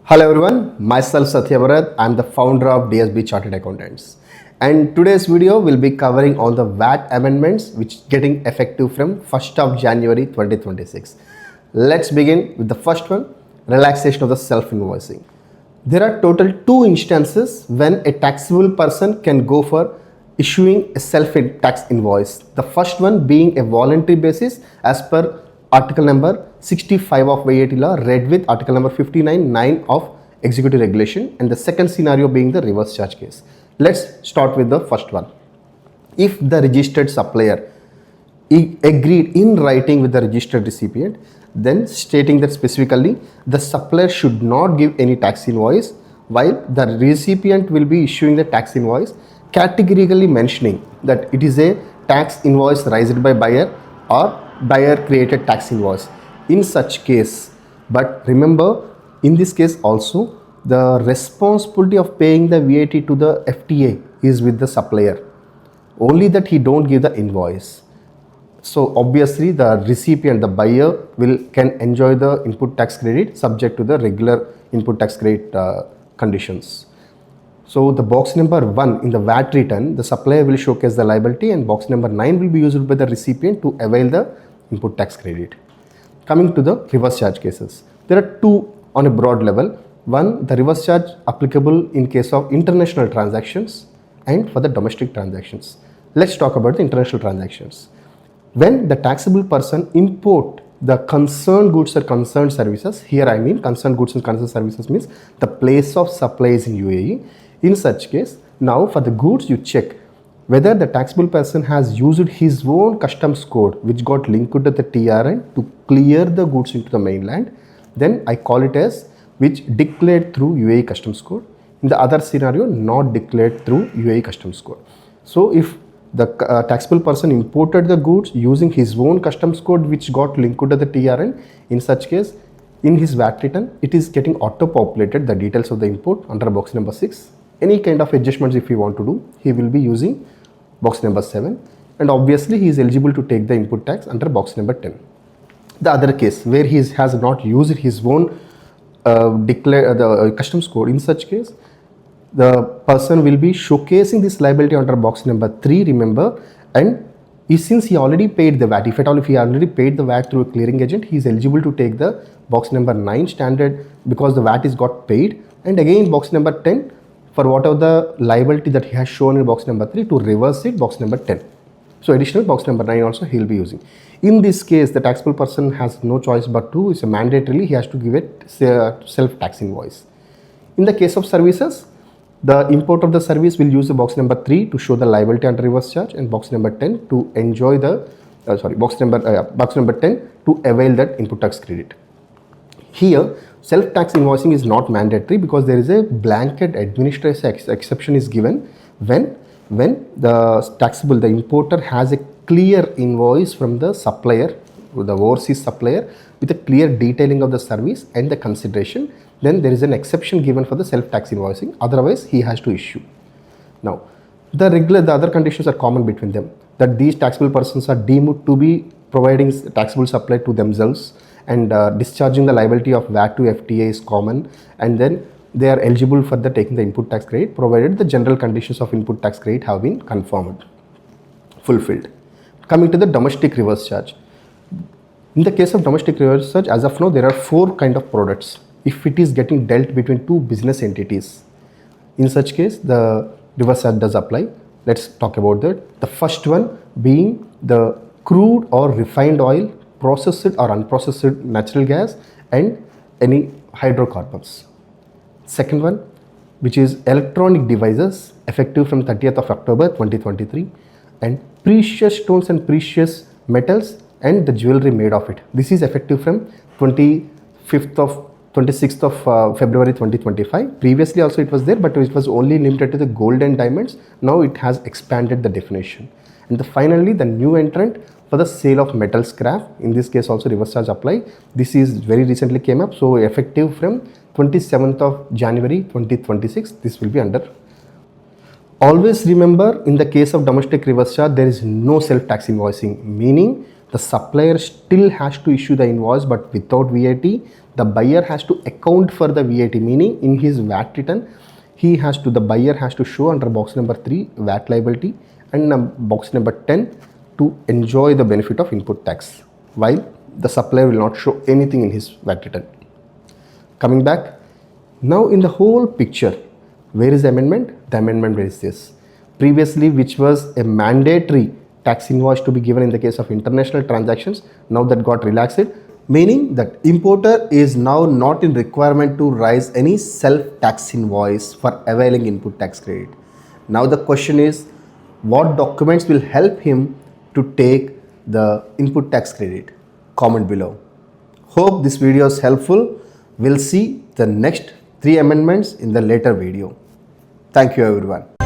Hello everyone, myself Satya Bharat. I am the founder of DSB Chartered Accountants. And today's video will be covering on the VAT amendments which getting effective from 1st of January 2026. Let's begin with the first one, relaxation of the self-invoicing. There are total two instances when a taxable person can go for issuing a self-tax invoice. The first one being a voluntary basis as per article number 65 of VAT law read with article number 59(9) of executive regulation, and the second scenario being the reverse charge case. Let's start with the first one. If the registered supplier agreed in writing with the registered recipient, then stating that specifically the supplier should not give any tax invoice while the recipient will be issuing the tax invoice, categorically mentioning that it is a tax invoice raised by buyer or buyer created tax invoice. In such case, but remember, in this case also the responsibility of paying the VAT to the FTA is with the supplier, only that he don't give the invoice. So obviously the recipient, the buyer can enjoy the input tax credit subject to the regular input tax credit conditions. So the box number 1 in the VAT return, the supplier will showcase the liability, and box number 9 will be used by the recipient to avail the input tax credit. Coming to the reverse charge cases, there are two on a broad level. One, the reverse charge applicable in case of international transactions and for the domestic transactions. Let's talk about the international transactions. When the taxable person import the concerned goods or concerned services, here I mean concerned goods and concerned services means the place of supply is in UAE. In such case, now for the goods you check whether the taxable person has used his own customs code which got linked to the TRN to clear the goods into the mainland, then I call it as which declared through UAE customs code. In the other scenario, not declared through UAE customs code. So if the taxable person imported the goods using his own customs code which got linked to the TRN, in such case, in his VAT return, it is getting auto-populated the details of the import under box number 6. Any kind of adjustments if he want to do, he will be using box number 7, and obviously he is eligible to take the input tax under box number 10. The other case where he has not used his own the customs code, in such case the person will be showcasing this liability under box number 3, remember, and since he already paid the VAT, if at all if he already paid the VAT through a clearing agent, he is eligible to take the box number 9 standard because the VAT is got paid, and again box number 10 for whatever the liability that he has shown in box number 3 to reverse it box number 10. So additional box number 9 also he will be using. In this case, the taxable person has no choice but to, it's a mandatorily he has to give it self-tax invoice. In the case of services, the importer of the service will use the box number 3 to show the liability under reverse charge, and box number 10 to enjoy the box number 10 to avail that input tax credit. Here, self-tax invoicing is not mandatory because there is a blanket administrative exception is given when the importer has a clear invoice from the supplier, the overseas supplier, with a clear detailing of the service and the consideration, then there is an exception given for the self-tax invoicing, otherwise he has to issue. Now, the other conditions are common between them, that these taxable persons are deemed to be providing taxable supply to themselves, and discharging the liability of VAT to FTA is common, and then they are eligible for the taking the input tax credit provided the general conditions of input tax credit have been fulfilled. Coming to the domestic reverse charge. In the case of domestic reverse charge, as of now there are 4 kind of products if it is getting dealt between 2 business entities. In such case, the reverse charge does apply. Let's talk about that. The first one being the crude or refined oil, processed or unprocessed natural gas, and any hydrocarbons. Second one, which is electronic devices, effective from 30th of October 2023, and precious stones and precious metals and the jewelry made of it. This is effective from 26th of February 2025. Previously also it was there, but it was only limited to the gold and diamonds. Now it has expanded the definition. And finally, the new entrant for the sale of metal scrap, in this case also reverse charge apply. This is very recently came up, so effective from 27th of January 2026, this will be under. Always remember, in the case of domestic reverse charge, there is no self-tax invoicing, meaning the supplier still has to issue the invoice but without VAT. the buyer has to account for the VAT, meaning in his VAT return, the buyer has to show under box number 3 VAT liability and box number 10 to enjoy the benefit of input tax, while the supplier will not show anything in his VAT return. Coming back, now in the whole picture, where is the amendment? The amendment is this. Previously, which was a mandatory tax invoice to be given in the case of international transactions, now that got relaxed, meaning that importer is now not in requirement to raise any self-tax invoice for availing input tax credit. Now the question is, what documents will help him to take the input tax credit? Comment below. Hope this video is helpful. We'll see the next 3 amendments in the later video. Thank you everyone.